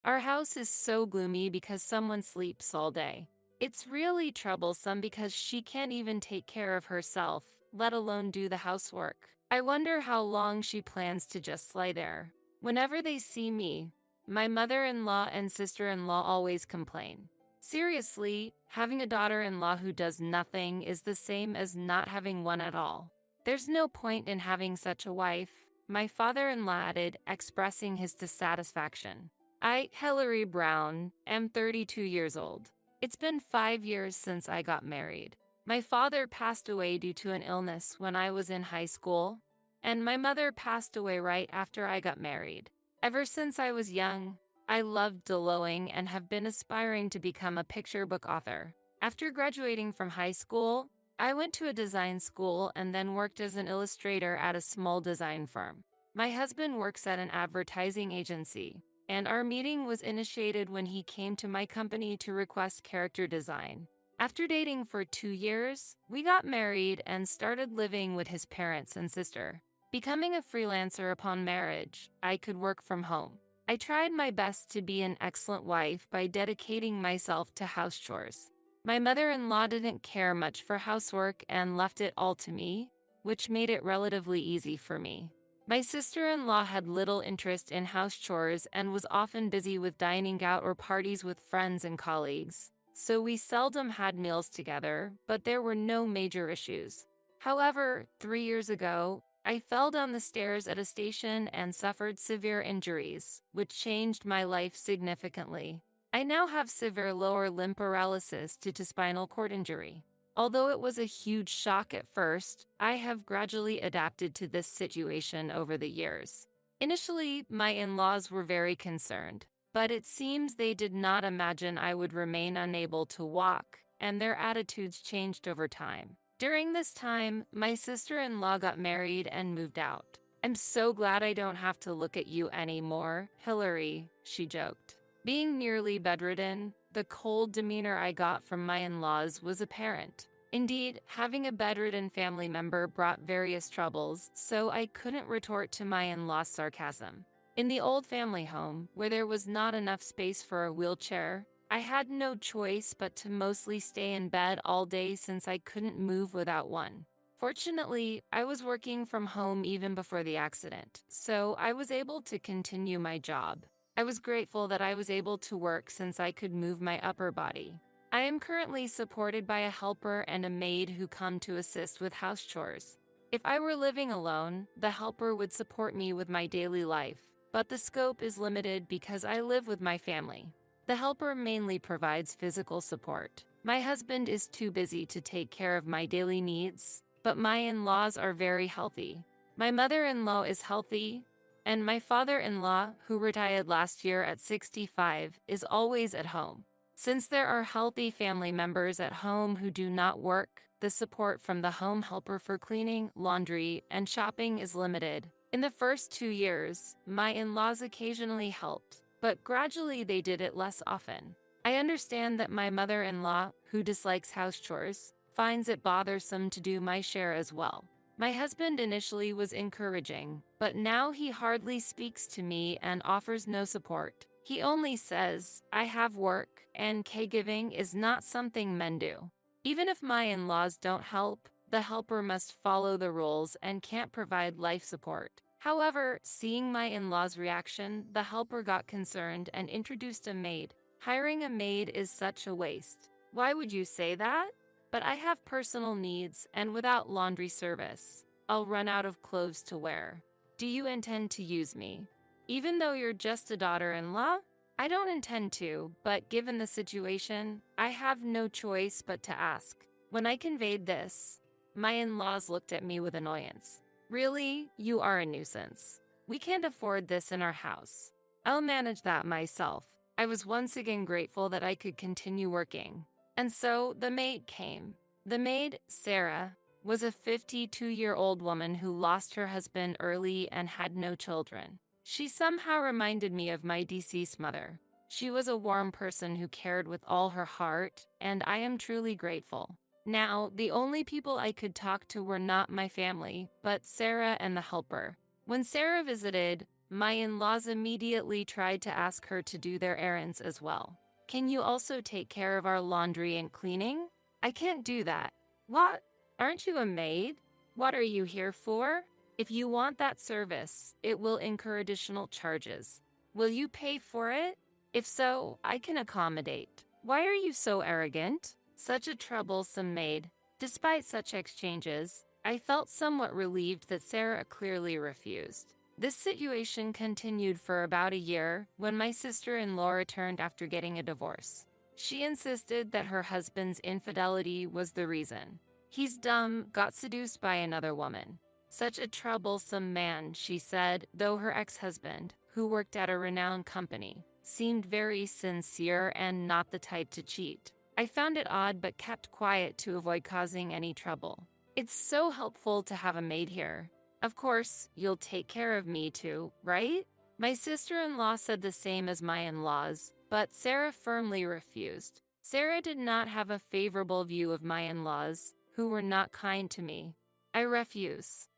Our house is so gloomy because someone sleeps all day. It's really troublesome because she can't even take care of herself, let alone do the housework. I wonder how long she plans to just lie there. Whenever they see me, my mother-in-law and sister-in-law always complain. Seriously, having a daughter-in-law who does nothing is the same as not having one at all. There's no point in having such a wife, my father-in-law added, expressing his dissatisfaction. I, Hillary Brown, am 32 years old. It's been 5 years since I got married. My father passed away due to an illness when I was in high school, and my mother passed away right after I got married. Ever since I was young, I loved drawing and have been aspiring to become a picture book author. After graduating from high school, I went to a design school and then worked as an illustrator at a small design firm. My husband works at an advertising agency, and our meeting was initiated when he came to my company to request character design. After dating for 2 years, we got married and started living with his parents and sister. Becoming a freelancer upon marriage, I could work from home. I tried my best to be an excellent wife by dedicating myself to house chores. My mother-in-law didn't care much for housework and left it all to me, which made it relatively easy for me. My sister-in-law had little interest in house chores and was often busy with dining out or parties with friends and colleagues, so we seldom had meals together, but there were no major issues. However, 3 years ago, I fell down the stairs at a station and suffered severe injuries, which changed my life significantly. I now have severe lower limb paralysis due to spinal cord injury. Although it was a huge shock at first, I have gradually adapted to this situation over the years. Initially, my in-laws were very concerned, but it seems they did not imagine I would remain unable to walk, and their attitudes changed over time. During this time, my sister-in-law got married and moved out. I'm so glad I don't have to look at you anymore, Hillary, she joked. Being nearly bedridden, the cold demeanor I got from my in-laws was apparent. Indeed, having a bedridden family member brought various troubles, so I couldn't retort to my in-laws' sarcasm. In the old family home, where there was not enough space for a wheelchair, I had no choice but to mostly stay in bed all day since I couldn't move without one. Fortunately, I was working from home even before the accident, so I was able to continue my job. I was grateful that I was able to work since I could move my upper body. I am currently supported by a helper and a maid who come to assist with house chores. If I were living alone, the helper would support me with my daily life, but the scope is limited because I live with my family. The helper mainly provides physical support. My husband is too busy to take care of my daily needs, but my in-laws are very healthy. My mother-in-law is healthy, and my father-in-law, who retired last year at 65, is always at home. Since there are healthy family members at home who do not work, the support from the home helper for cleaning, laundry, and shopping is limited. In the first 2 years, my in-laws occasionally helped, but gradually they did it less often. I understand that my mother-in-law, who dislikes house chores, finds it bothersome to do my share as well. My husband initially was encouraging, but now he hardly speaks to me and offers no support. He only says, I have work, and caregiving is not something men do. Even if my in-laws don't help, the helper must follow the rules and can't provide life support. However, seeing my in-laws' reaction, the helper got concerned and introduced a maid. Hiring a maid is such a waste. Why would you say that? But I have personal needs, and without laundry service, I'll run out of clothes to wear. Do you intend to use me? Even though you're just a daughter-in-law? I don't intend to, but given the situation, I have no choice but to ask. When I conveyed this, my in-laws looked at me with annoyance. Really, you are a nuisance. We can't afford this in our house. I'll manage that myself. I was once again grateful that I could continue working. And so the maid came. The maid, Sarah, was a 52-year-old woman who lost her husband early and had no children. She somehow reminded me of my deceased mother. She was a warm person who cared with all her heart, and I am truly grateful. Now, the only people I could talk to were not my family, but Sarah and the helper. When Sarah visited, My in-laws immediately tried to ask her to do their errands as well. Can you also take care of our laundry and cleaning? I can't do that. What? Aren't you a maid? What are you here for? If you want that service, it will incur additional charges. Will you pay for it? If so, I can accommodate. Why are you so arrogant? Such a troublesome maid. Despite such exchanges, I felt somewhat relieved that Sarah clearly refused. This situation continued for about a year when my sister-in-law returned after getting a divorce. She insisted that her husband's infidelity was the reason. He's dumb, got seduced by another woman. Such a troublesome man, she said, though her ex-husband, who worked at a renowned company, seemed very sincere and not the type to cheat. I found it odd but kept quiet to avoid causing any trouble. It's so helpful to have a maid here. Of course, you'll take care of me too, right? My sister-in-law said the same as my in-laws, but Sarah firmly refused. Sarah did not have a favorable view of my in-laws, who were not kind to me. I refuse.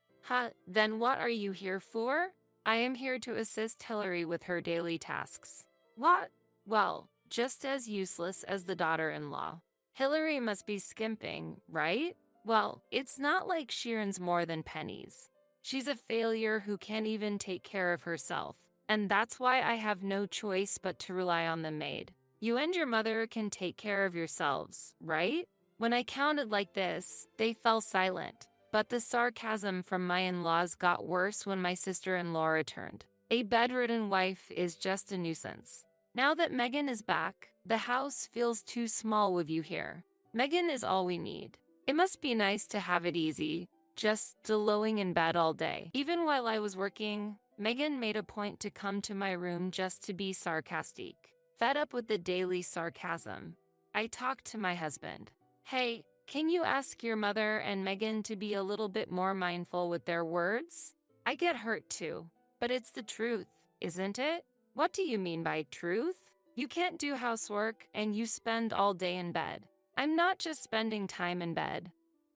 Then what are you here for? I am here to assist Hillary with her daily tasks. What? Well, just as useless as the daughter-in-law. Hillary must be skimping, right? Well, it's not like she earns more than pennies. She's a failure who can't even take care of herself, and that's why I have no choice but to rely on the maid. You and your mother can take care of yourselves, right? When I counted like this, they fell silent, but the sarcasm from my in-laws got worse when my sister-in-law returned. A bedridden wife is just a nuisance. Now that Megan is back, the house feels too small with you here. Megan is all we need. It must be nice to have it easy, just lolling in bed all day. Even while I was working, Megan made a point to come to my room just to be sarcastic. Fed up with the daily sarcasm, I talked to my husband. Hey, can you ask your mother and Megan to be a little bit more mindful with their words? I get hurt too, but it's the truth, isn't it? What do you mean by truth? You can't do housework and you spend all day in bed. I'm not just spending time in bed.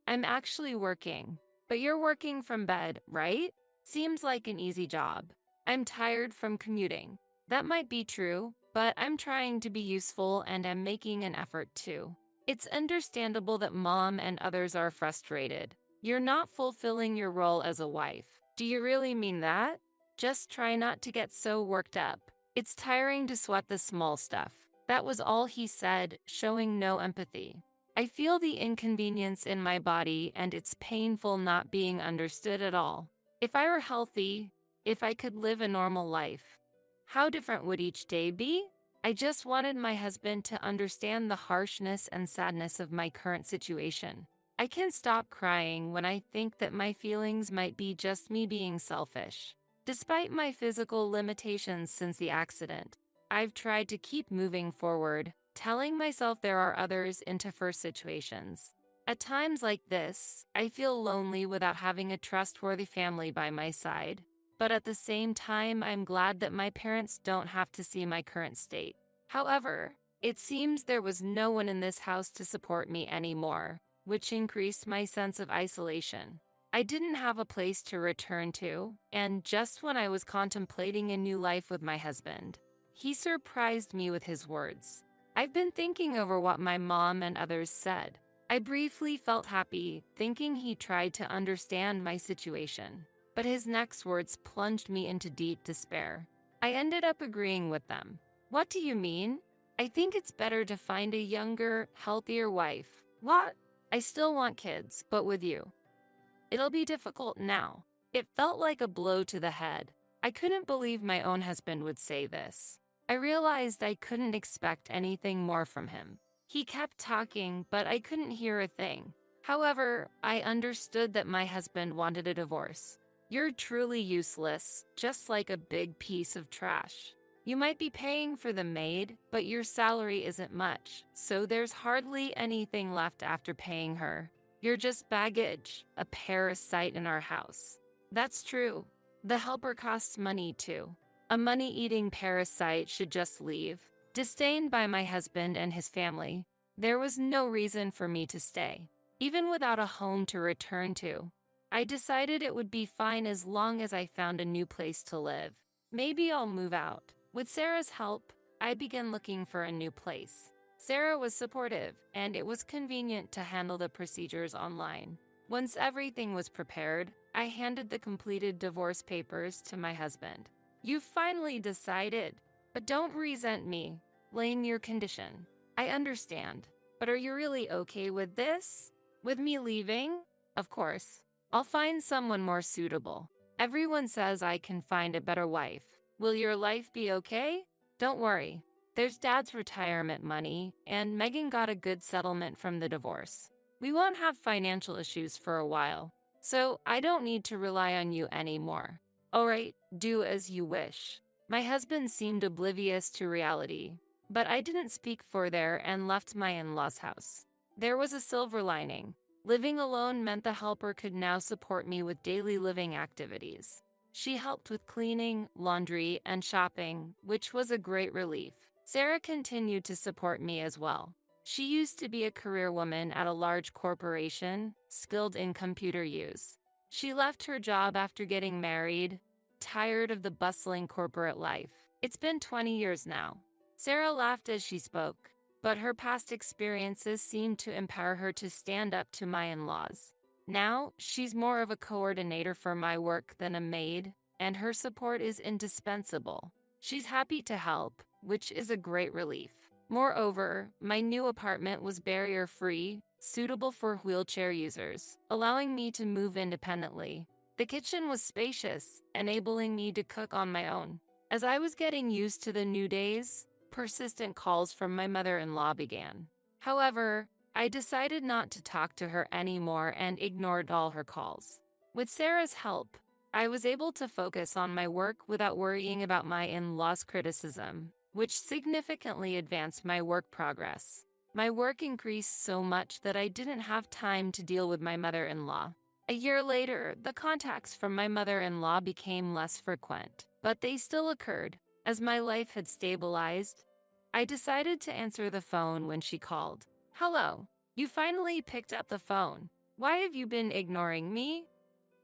I'm actually working. But you're working from bed, right? Seems like an easy job. I'm tired from commuting. That might be true, but I'm trying to be useful and I'm making an effort too. It's understandable that mom and others are frustrated. You're not fulfilling your role as a wife. Do you really mean that? Just try not to get so worked up. It's tiring to sweat the small stuff. That was all he said, showing no empathy. I feel the inconvenience in my body and it's painful not being understood at all. If I were healthy, if I could live a normal life, how different would each day be? I just wanted my husband to understand the harshness and sadness of my current situation. I can't stop crying when I think that my feelings might be just me being selfish. Despite my physical limitations since the accident, I've tried to keep moving forward, telling myself there are others in tougher situations. At times like this, I feel lonely without having a trustworthy family by my side. But at the same time, I'm glad that my parents don't have to see my current state. However, it seems there was no one in this house to support me anymore, which increased my sense of isolation. I didn't have a place to return to, and just when I was contemplating a new life with my husband, he surprised me with his words. I've been thinking over what my mom and others said. I briefly felt happy, thinking he tried to understand my situation. But his next words plunged me into deep despair. I ended up agreeing with them. What do you mean? I think it's better to find a younger, healthier wife. What? I still want kids, but with you. It'll be difficult now. It felt like a blow to the head. I couldn't believe my own husband would say this. I realized I couldn't expect anything more from him. He kept talking, but I couldn't hear a thing. However, I understood that my husband wanted a divorce. You're truly useless, just like a big piece of trash. You might be paying for the maid, but your salary isn't much, so there's hardly anything left after paying her. You're just baggage, a parasite in our house. That's true. The helper costs money too. A money-eating parasite should just leave. Disdained by my husband and his family, there was no reason for me to stay. Even without a home to return to, I decided it would be fine as long as I found a new place to live. Maybe I'll move out. With Sarah's help, I began looking for a new place. Sarah was supportive, and it was convenient to handle the procedures online. Once everything was prepared, I handed the completed divorce papers to my husband. "You finally decided, but don't resent me. Blame your condition. I understand, but are you really okay with this? With me leaving? Of course. I'll find someone more suitable. Everyone says I can find a better wife. Will your life be okay? Don't worry. There's Dad's retirement money, and Megan got a good settlement from the divorce. We won't have financial issues for a while, so I don't need to rely on you anymore. All right, do as you wish." My husband seemed oblivious to reality, but I didn't speak further and left my in-laws' house. There was a silver lining. Living alone meant the helper could now support me with daily living activities. She helped with cleaning, laundry, and shopping, which was a great relief. Sarah continued to support me as well. She used to be a career woman at a large corporation, skilled in computer use. She left her job after getting married, tired of the bustling corporate life. It's been 20 years now. Sarah laughed as she spoke, but her past experiences seemed to empower her to stand up to my in-laws. Now, she's more of a coordinator for my work than a maid, and her support is indispensable. She's happy to help, which is a great relief. Moreover, my new apartment was barrier-free, suitable for wheelchair users, allowing me to move independently. The kitchen was spacious, enabling me to cook on my own. As I was getting used to the new days, persistent calls from my mother-in-law began. However, I decided not to talk to her anymore and ignored all her calls. With Sarah's help, I was able to focus on my work without worrying about my in-laws' criticism, which significantly advanced my work progress. My work increased so much that I didn't have time to deal with my mother-in-law. A year later, the contacts from my mother-in-law became less frequent, but they still occurred. As my life had stabilized, I decided to answer the phone when she called. "Hello, you finally picked up the phone. Why have you been ignoring me?"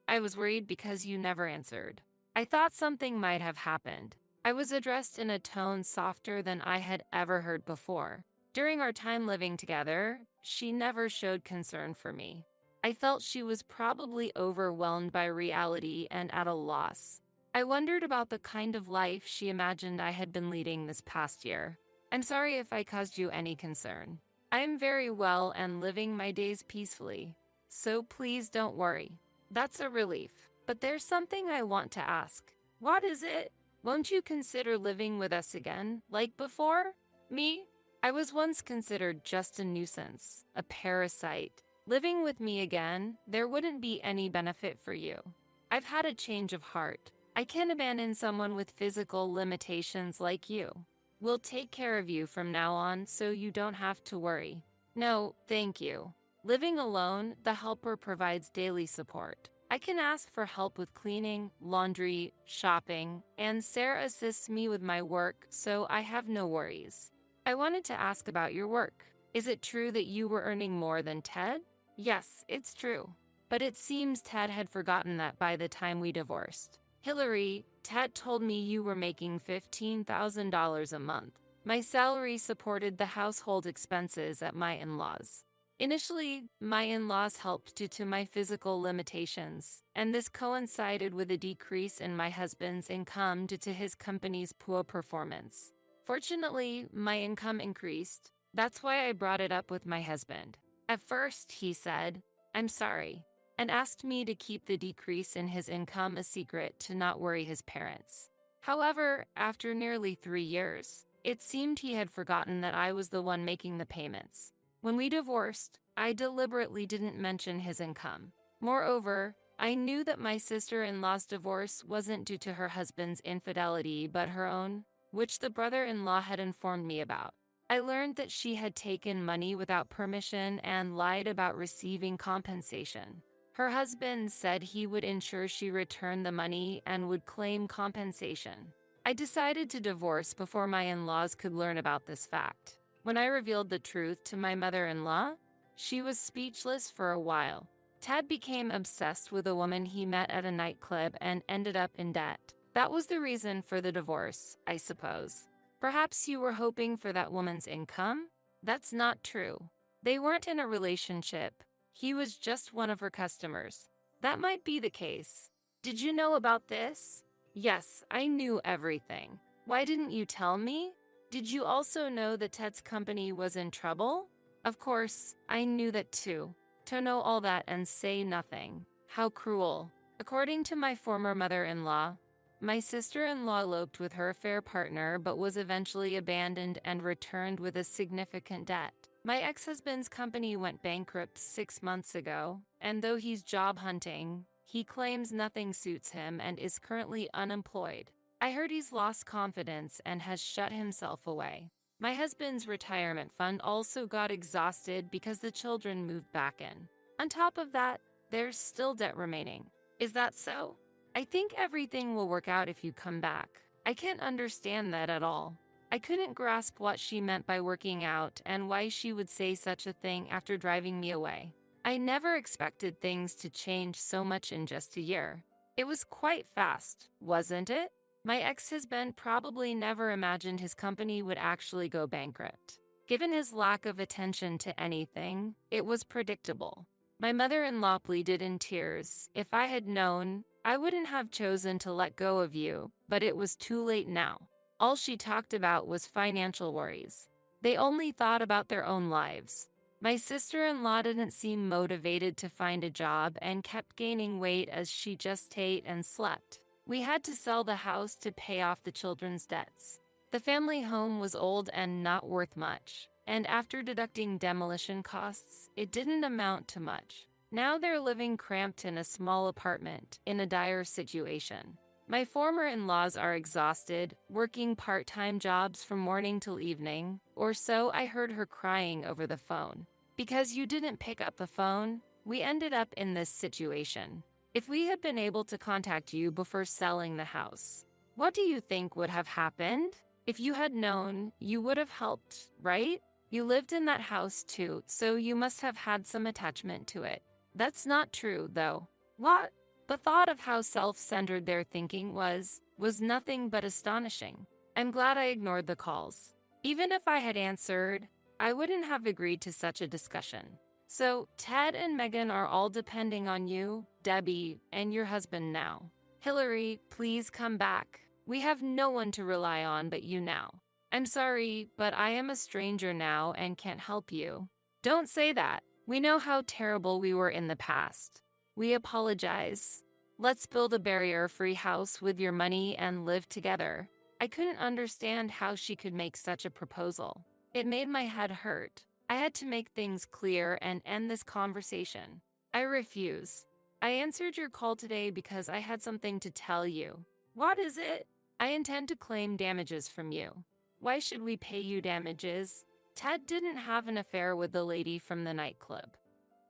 "I was worried because you never answered. I thought something might have happened." I was addressed in a tone softer than I had ever heard before. During our time living together, she never showed concern for me. I felt she was probably overwhelmed by reality and at a loss. I wondered about the kind of life she imagined I had been leading this past year. "I'm sorry if I caused you any concern. I am very well and living my days peacefully, so please don't worry." "That's a relief, but there's something I want to ask." "What is it?" "Won't you consider living with us again, like before?" "Me? I was once considered just a nuisance, a parasite. Living with me again, there wouldn't be any benefit for you. I've had a change of heart. I can't abandon someone with physical limitations like you. We'll take care of you from now on so you don't have to worry." "No, thank you. Living alone, the helper provides daily support. I can ask for help with cleaning, laundry, shopping, and Sarah assists me with my work, so I have no worries." "I wanted to ask about your work. Is it true that you were earning more than Ted?" "Yes, it's true. But it seems Ted had forgotten that by the time we divorced." "Hillary, Ted told me you were making $15,000 a month. My salary supported the household expenses at my in-laws. Initially, my in-laws helped due to my physical limitations, and this coincided with a decrease in my husband's income due to his company's poor performance. Fortunately, my income increased. That's why I brought it up with my husband. At first, he said, 'I'm sorry,' and asked me to keep the decrease in his income a secret to not worry his parents. However, after nearly 3 years, it seemed he had forgotten that I was the one making the payments. When we divorced, I deliberately didn't mention his income. Moreover, I knew that my sister-in-law's divorce wasn't due to her husband's infidelity but her own, which the brother-in-law had informed me about. I learned that she had taken money without permission and lied about receiving compensation. Her husband said he would ensure she returned the money and would claim compensation. I decided to divorce before my in-laws could learn about this fact. When I revealed the truth to my mother-in-law, she was speechless for a while. Ted became obsessed with a woman he met at a nightclub and ended up in debt. That was the reason for the divorce, I suppose. Perhaps you were hoping for that woman's income? That's not true. They weren't in a relationship. He was just one of her customers. That might be the case. Did you know about this? Yes, I knew everything. Why didn't you tell me? Did you also know that Ted's company was in trouble? Of course, I knew that too. To know all that and say nothing. How cruel. According to my former mother-in-law, my sister-in-law eloped with her affair partner but was eventually abandoned and returned with a significant debt. My ex-husband's company went bankrupt 6 months ago, and though he's job hunting, he claims nothing suits him and is currently unemployed. I heard he's lost confidence and has shut himself away. My husband's retirement fund also got exhausted because the children moved back in. On top of that, there's still debt remaining. Is that so? I think everything will work out if you come back. I can't understand that at all. I couldn't grasp what she meant by working out and why she would say such a thing after driving me away. I never expected things to change so much in just a year. It was quite fast, wasn't it? My ex-husband probably never imagined his company would actually go bankrupt. Given his lack of attention to anything, it was predictable. My mother-in-law pleaded in tears. If I had known, I wouldn't have chosen to let go of you, but it was too late now. All she talked about was financial worries. They only thought about their own lives. My sister-in-law didn't seem motivated to find a job and kept gaining weight as she just ate and slept. We had to sell the house to pay off the children's debts. The family home was old and not worth much, and after deducting demolition costs, it didn't amount to much. Now they're living cramped in a small apartment, in a dire situation. My former in-laws are exhausted, working part-time jobs from morning till evening, or so I heard her crying over the phone. Because you didn't pick up the phone, we ended up in this situation. If we had been able to contact you before selling the house, what do you think would have happened? If you had known, you would have helped, right? You lived in that house too, so you must have had some attachment to it. That's not true, though. What? The thought of how self-centered their thinking was nothing but astonishing. I'm glad I ignored the calls. Even if I had answered, I wouldn't have agreed to such a discussion. So, Ted and Megan are all depending on you, Debbie, and your husband now. Hillary, please come back. We have no one to rely on but you now. I'm sorry, but I am a stranger now and can't help you. Don't say that. We know how terrible we were in the past. We apologize. Let's build a barrier-free house with your money and live together. I couldn't understand how she could make such a proposal. It made my head hurt. I had to make things clear and end this conversation. I refuse. I answered your call today because I had something to tell you. What is it? I intend to claim damages from you. Why should we pay you damages? Ted didn't have an affair with the lady from the nightclub.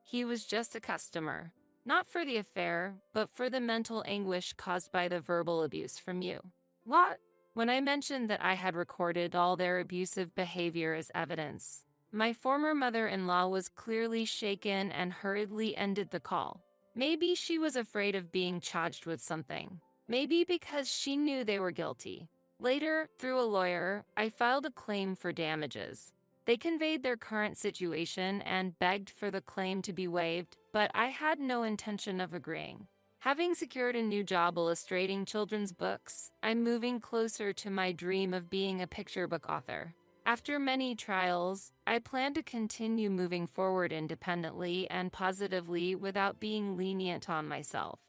He was just a customer. Not for the affair, but for the mental anguish caused by the verbal abuse from you. What? When I mentioned that I had recorded all their abusive behavior as evidence, my former mother-in-law was clearly shaken and hurriedly ended the call. Maybe she was afraid of being charged with something. Maybe because she knew they were guilty. Later, through a lawyer, I filed a claim for damages. They conveyed their current situation and begged for the claim to be waived, but I had no intention of agreeing. Having secured a new job illustrating children's books, I'm moving closer to my dream of being a picture book author. After many trials, I plan to continue moving forward independently and positively without being lenient on myself.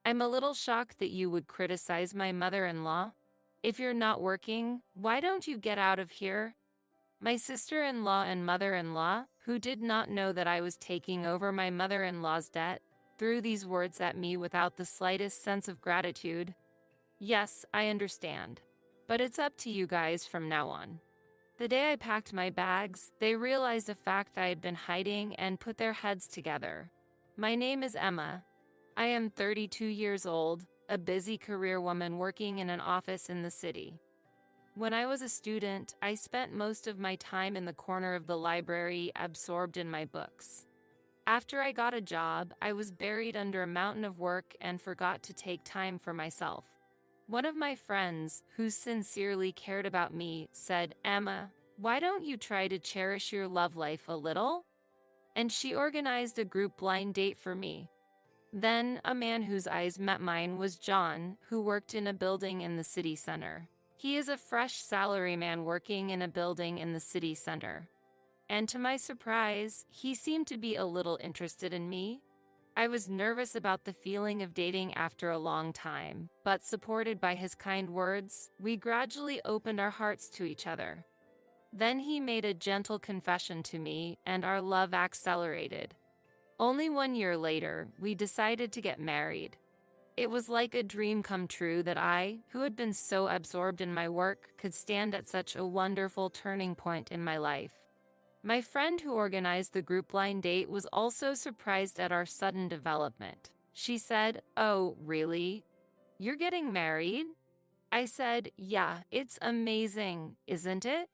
I'm a little shocked that you would criticize my mother-in-law. If you're not working, why don't you get out of here? My sister-in-law and mother-in-law, who did not know that I was taking over my mother-in-law's debt, threw these words at me without the slightest sense of gratitude. Yes, I understand. But it's up to you guys from now on. The day I packed my bags, they realized a fact I had been hiding and put their heads together. My name is Emma. I am 32 years old, a busy career woman working in an office in the city. When I was a student, I spent most of my time in the corner of the library absorbed in my books. After I got a job, I was buried under a mountain of work and forgot to take time for myself. One of my friends, who sincerely cared about me, said, "Emma, why don't you try to cherish your love life a little?" And she organized a group blind date for me. Then, a man whose eyes met mine was John, who worked in a building in the city center. He is a fresh salaryman working in a building in the city center. And to my surprise, he seemed to be a little interested in me. I was nervous about the feeling of dating after a long time, but supported by his kind words, we gradually opened our hearts to each other. Then he made a gentle confession to me, and our love accelerated. Only 1 year later, we decided to get married. It was like a dream come true that I, who had been so absorbed in my work, could stand at such a wonderful turning point in my life. My friend who organized the group blind date was also surprised at our sudden development. She said, "Oh, really? You're getting married?" I said, "Yeah, it's amazing, isn't it?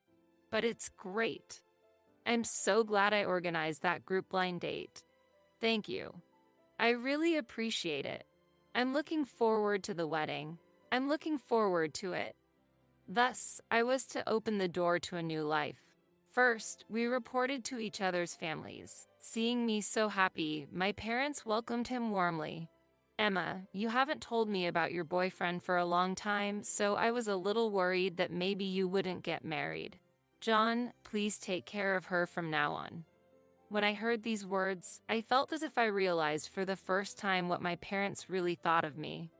But it's great. I'm so glad I organized that group blind date. Thank you. I really appreciate it. I'm looking forward to the wedding. I'm looking forward to it." Thus, I was to open the door to a new life. First, we reported to each other's families. Seeing me so happy, my parents welcomed him warmly. "Emma, you haven't told me about your boyfriend for a long time, so I was a little worried that maybe you wouldn't get married. John, please take care of her from now on." When I heard these words, I felt as if I realized for the first time what my parents really thought of me.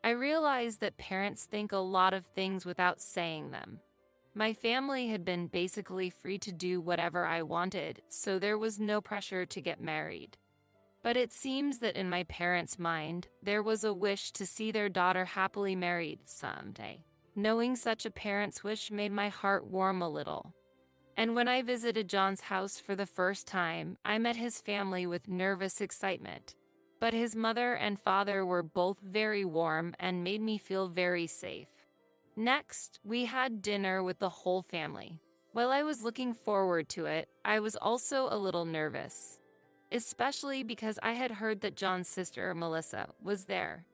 I realized that parents think a lot of things without saying them. My family had been basically free to do whatever I wanted, so there was no pressure to get married. But it seems that in my parents' mind, there was a wish to see their daughter happily married someday. Knowing such a parent's wish made my heart warm a little. And when I visited John's house for the first time, I met his family with nervous excitement. But his mother and father were both very warm and made me feel very safe. Next, we had dinner with the whole family. While I was looking forward to it, I was also a little nervous, especially because I had heard that John's sister, Melissa, was there.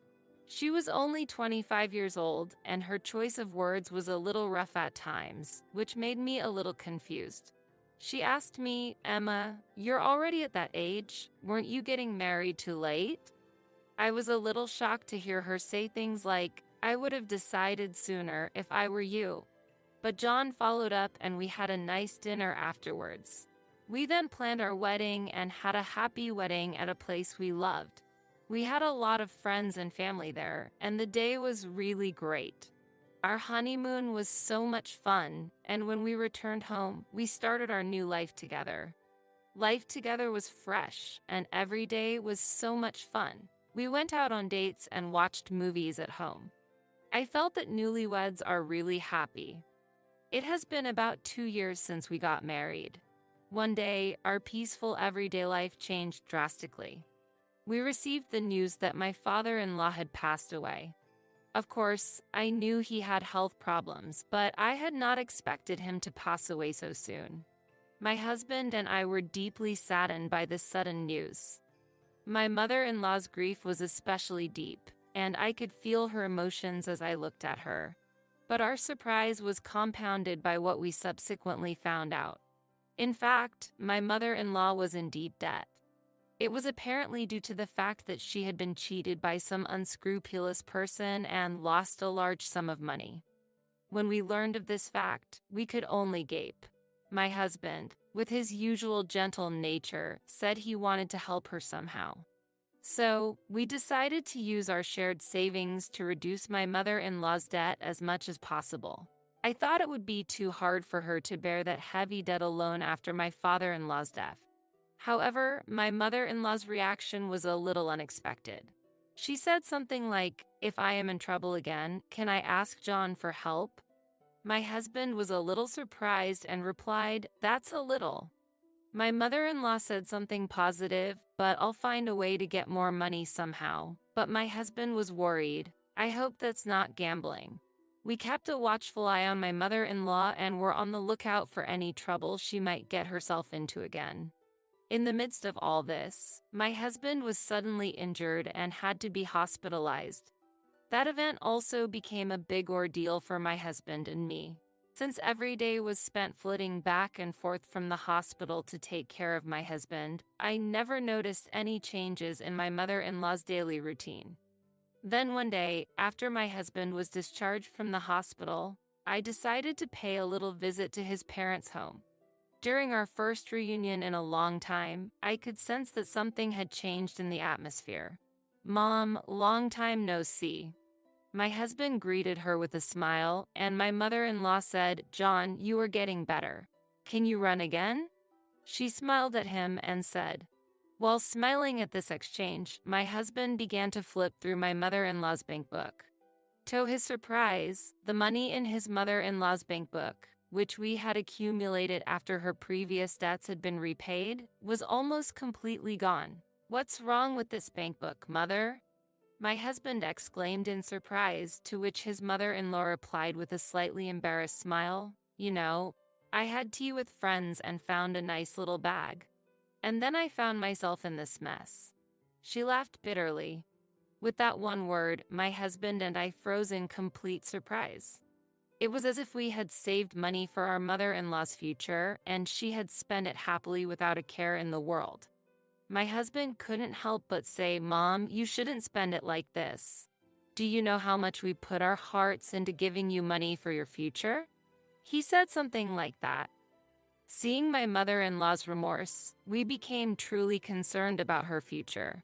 She was only 25 years old, and her choice of words was a little rough at times, which made me a little confused. She asked me, "Emma, you're already at that age. Weren't you getting married too late?" I was a little shocked to hear her say things like, "I would have decided sooner if I were you." But John followed up and we had a nice dinner afterwards. We then planned our wedding and had a happy wedding at a place we loved. We had a lot of friends and family there, and the day was really great. Our honeymoon was so much fun, and when we returned home, we started our new life together. Life together was fresh, and every day was so much fun. We went out on dates and watched movies at home. I felt that newlyweds are really happy. It has been about 2 years since we got married. One day, our peaceful everyday life changed drastically. We received the news that my father-in-law had passed away. Of course, I knew he had health problems, but I had not expected him to pass away so soon. My husband and I were deeply saddened by this sudden news. My mother-in-law's grief was especially deep, and I could feel her emotions as I looked at her. But our surprise was compounded by what we subsequently found out. In fact, my mother-in-law was in deep debt. It was apparently due to the fact that she had been cheated by some unscrupulous person and lost a large sum of money. When we learned of this fact, we could only gape. My husband, with his usual gentle nature, said he wanted to help her somehow. So, we decided to use our shared savings to reduce my mother-in-law's debt as much as possible. I thought it would be too hard for her to bear that heavy debt alone after my father-in-law's death. However, my mother-in-law's reaction was a little unexpected. She said something like, "If I am in trouble again, can I ask John for help?" My husband was a little surprised and replied, "That's a little." My mother-in-law said something positive, "But I'll find a way to get more money somehow." But my husband was worried. "I hope that's not gambling." We kept a watchful eye on my mother-in-law and were on the lookout for any trouble she might get herself into again. In the midst of all this, my husband was suddenly injured and had to be hospitalized. That event also became a big ordeal for my husband and me. Since every day was spent flitting back and forth from the hospital to take care of my husband, I never noticed any changes in my mother-in-law's daily routine. Then one day, after my husband was discharged from the hospital, I decided to pay a little visit to his parents' home. During our first reunion in a long time, I could sense that something had changed in the atmosphere. "Mom, long time no see." My husband greeted her with a smile, and my mother-in-law said, "John, you are getting better. Can you run again?" She smiled at him and said. While smiling at this exchange, my husband began to flip through my mother-in-law's bank book. To his surprise, the money in his mother-in-law's bank book, which we had accumulated after her previous debts had been repaid, was almost completely gone. "What's wrong with this bank book, Mother?" my husband exclaimed in surprise, to which his mother-in-law replied with a slightly embarrassed smile, "You know, I had tea with friends and found a nice little bag. And then I found myself in this mess." She laughed bitterly. With that one word, my husband and I froze in complete surprise. It was as if we had saved money for our mother-in-law's future, and she had spent it happily without a care in the world. My husband couldn't help but say, "Mom, you shouldn't spend it like this. Do you know how much we put our hearts into giving you money for your future?" He said something like that. Seeing my mother-in-law's remorse, we became truly concerned about her future.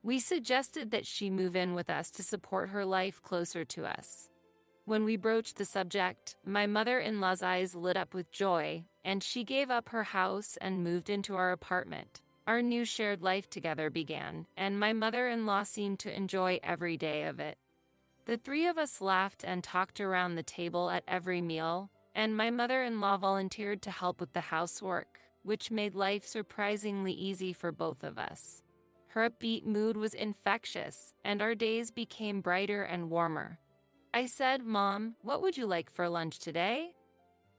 We suggested that she move in with us to support her life closer to us. When we broached the subject, my mother-in-law's eyes lit up with joy, and she gave up her house and moved into our apartment. Our new shared life together began, and my mother-in-law seemed to enjoy every day of it. The three of us laughed and talked around the table at every meal, and my mother-in-law volunteered to help with the housework, which made life surprisingly easy for both of us. Her upbeat mood was infectious, and our days became brighter and warmer. I said, "Mom, what would you like for lunch today?"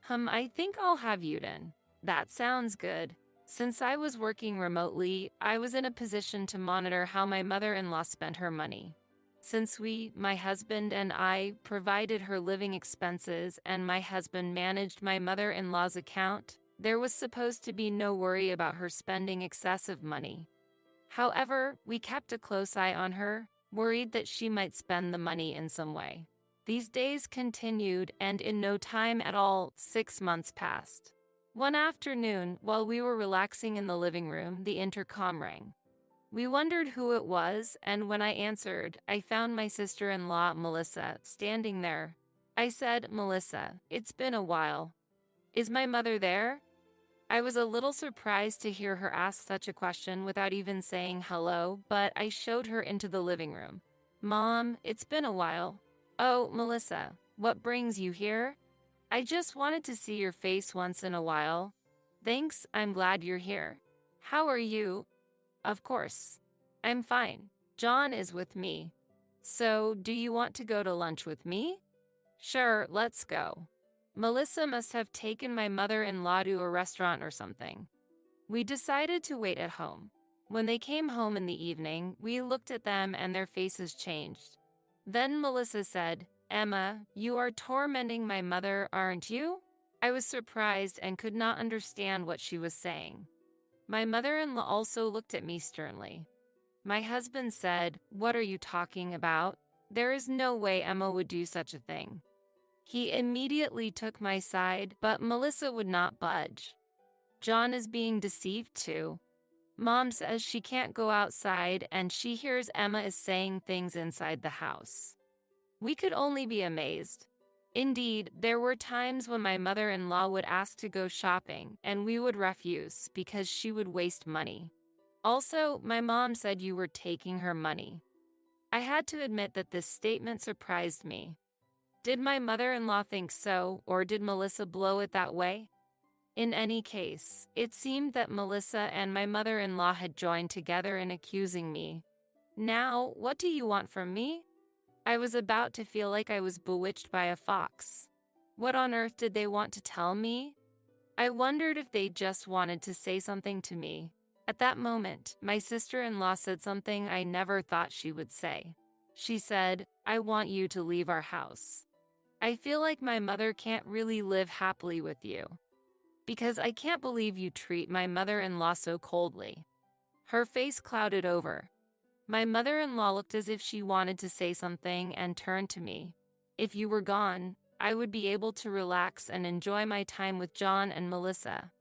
I think I'll have udon." "That sounds good." Since I was working remotely, I was in a position to monitor how my mother-in-law spent her money. Since my husband and I, provided her living expenses and my husband managed my mother-in-law's account, there was supposed to be no worry about her spending excessive money. However, we kept a close eye on her, worried that she might spend the money in some way. These days continued, and in no time at all, 6 months passed. One afternoon, while we were relaxing in the living room, the intercom rang. We wondered who it was, and when I answered, I found my sister-in-law, Melissa, standing there. I said, "Melissa, it's been a while. Is my mother there?" I was a little surprised to hear her ask such a question without even saying hello, but I showed her into the living room. "Mom, it's been a while." "Oh, Melissa, what brings you here?" "I just wanted to see your face once in a while." "Thanks, I'm glad you're here. How are you?" "Of course. I'm fine. John is with me. So, do you want to go to lunch with me?" "Sure, let's go." Melissa must have taken my mother-in-law to a restaurant or something. We decided to wait at home. When they came home in the evening, we looked at them and their faces changed. Then Melissa said, "Emma, you are tormenting my mother, aren't you?" I was surprised and could not understand what she was saying. My mother-in-law also looked at me sternly. My husband said, "What are you talking about? There is no way Emma would do such a thing." He immediately took my side, but Melissa would not budge. "John is being deceived too. Mom says she can't go outside and she hears Emma is saying things inside the house." We could only be amazed. Indeed, there were times when my mother-in-law would ask to go shopping and we would refuse because she would waste money. Also, my mom said you were taking her money. I had to admit that this statement surprised me. Did my mother-in-law think so, or did Melissa blow it that way? In any case, it seemed that Melissa and my mother-in-law had joined together in accusing me. "Now, what do you want from me?" I was about to feel like I was bewitched by a fox. What on earth did they want to tell me? I wondered if they just wanted to say something to me. At that moment, my sister-in-law said something I never thought she would say. She said, "I want you to leave our house. I feel like my mother can't really live happily with you. Because I can't believe you treat my mother-in-law so coldly." Her face clouded over. My mother-in-law looked as if she wanted to say something and turned to me. "If you were gone, I would be able to relax and enjoy my time with John and Melissa."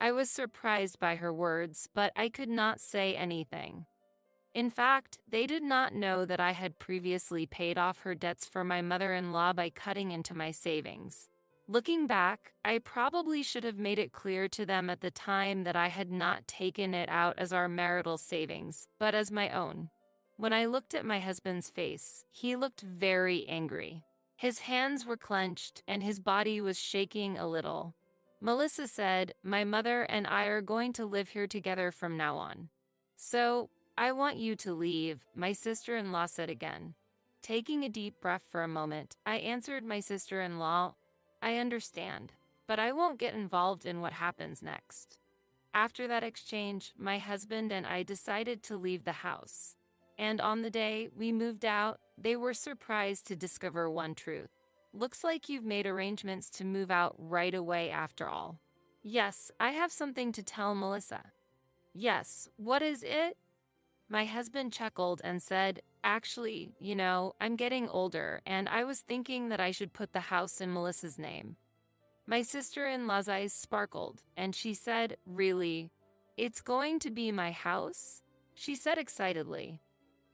I was surprised by her words, but I could not say anything. In fact, they did not know that I had previously paid off her debts for my mother-in-law by cutting into my savings. Looking back, I probably should have made it clear to them at the time that I had not taken it out as our marital savings, but as my own. When I looked at my husband's face, he looked very angry. His hands were clenched and his body was shaking a little. Melissa said, "My mother and I are going to live here together from now on. So, I want you to leave," my sister-in-law said again. Taking a deep breath for a moment, I answered my sister-in-law, "I understand, but I won't get involved in what happens next." After that exchange, my husband and I decided to leave the house. And on the day we moved out, they were surprised to discover one truth. "Looks like you've made arrangements to move out right away after all." "Yes, I have something to tell Melissa." "Yes, what is it?" My husband chuckled and said, "Actually, I'm getting older and I was thinking that I should put the house in Melissa's name." My sister-in-law's eyes sparkled and she said, "Really? It's going to be my house?" she said excitedly.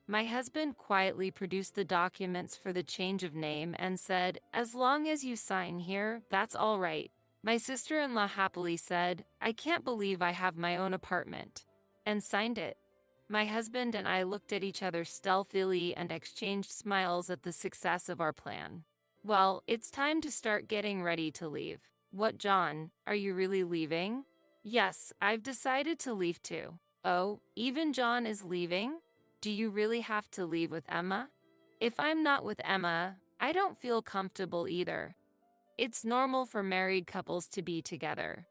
My husband quietly produced the documents for the change of name and said, "As long as you sign here, that's all right." My sister-in-law happily said, "I can't believe I have my own apartment," and signed it. My husband and I looked at each other stealthily and exchanged smiles at the success of our plan. "Well, it's time to start getting ready to leave." "What, John? Are you really leaving?" "Yes, I've decided to leave too." "Oh, even John is leaving? Do you really have to leave with Emma?" "If I'm not with Emma, I don't feel comfortable either. It's normal for married couples to be together."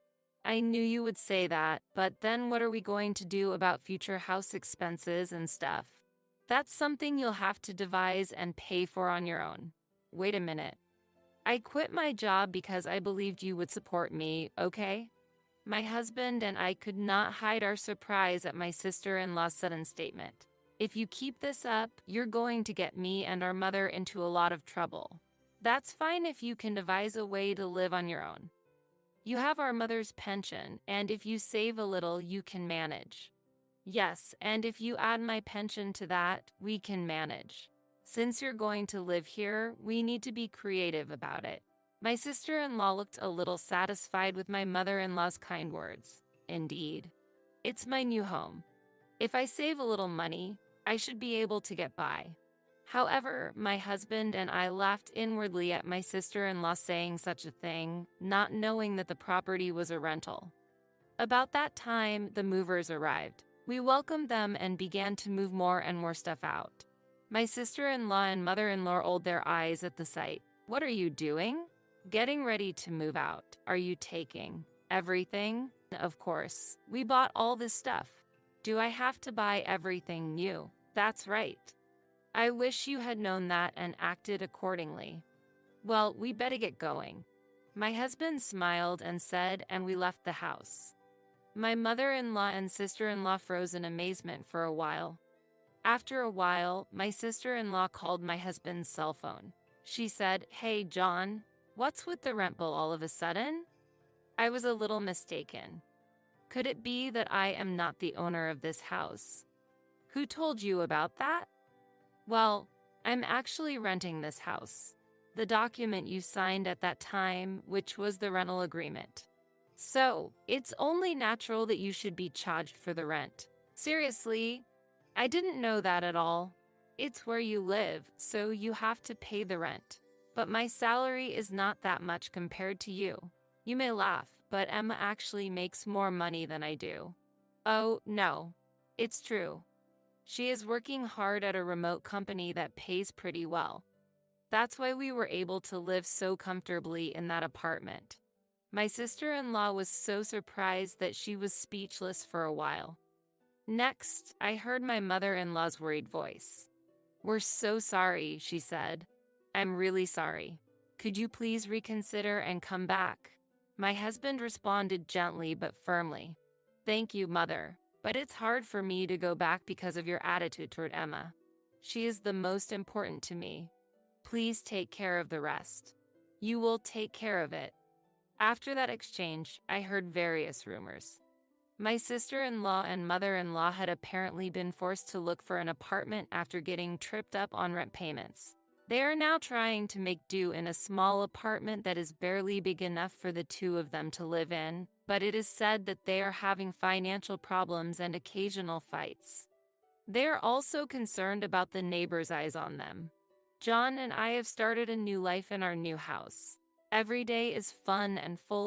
"I knew you would say that, but then what are we going to do about future house expenses and stuff?" "That's something you'll have to devise and pay for on your own." "Wait a minute. I quit my job because I believed you would support me, okay?" My husband and I could not hide our surprise at my sister-in-law's sudden statement. "If you keep this up, you're going to get me and our mother into a lot of trouble." "That's fine if you can devise a way to live on your own. You have our mother's pension, and if you save a little, you can manage." "Yes, and if you add my pension to that, we can manage. Since you're going to live here, we need to be creative about it." My sister-in-law looked a little satisfied with my mother-in-law's kind words. "Indeed. It's my new home. If I save a little money, I should be able to get by." However, my husband and I laughed inwardly at my sister-in-law saying such a thing, not knowing that the property was a rental. About that time, the movers arrived. We welcomed them and began to move more and more stuff out. My sister-in-law and mother-in-law rolled their eyes at the sight. "What are you doing?" "Getting ready to move out." "Are you taking everything?" "Of course. We bought all this stuff." "Do I have to buy everything new?" "That's right. I wish you had known that and acted accordingly." "Well, we better get going." My husband smiled and said, and we left the house. My mother-in-law and sister-in-law froze in amazement for a while. After a while, my sister-in-law called my husband's cell phone. She said, "Hey, John, what's with the rent bill all of a sudden?" I was a little mistaken. "Could it be that I am not the owner of this house?" "Who told you about that?" "Well, I'm actually renting this house. The document you signed at that time, which was the rental agreement. So, it's only natural that you should be charged for the rent." "Seriously? I didn't know that at all." "It's where you live, so you have to pay the rent. But my salary is not that much compared to you. You may laugh, but Emma actually makes more money than I do." "Oh, no. It's true. She is working hard at a remote company that pays pretty well. That's why we were able to live so comfortably in that apartment." My sister-in-law was so surprised that she was speechless for a while. Next, I heard my mother-in-law's worried voice. "We're so sorry," she said. "I'm really sorry. Could you please reconsider and come back?" My husband responded gently but firmly. "Thank you, Mother, but it's hard for me to go back because of your attitude toward Emma. She is the most important to me. Please take care of the rest." "You will take care of it." After that exchange, I heard various rumors. My sister-in-law and mother-in-law had apparently been forced to look for an apartment after getting tripped up on rent payments. They are now trying to make do in a small apartment that is barely big enough for the two of them to live in, but it is said that they are having financial problems and occasional fights. They are also concerned about the neighbors' eyes on them. John and I have started a new life in our new house. Every day is fun and full of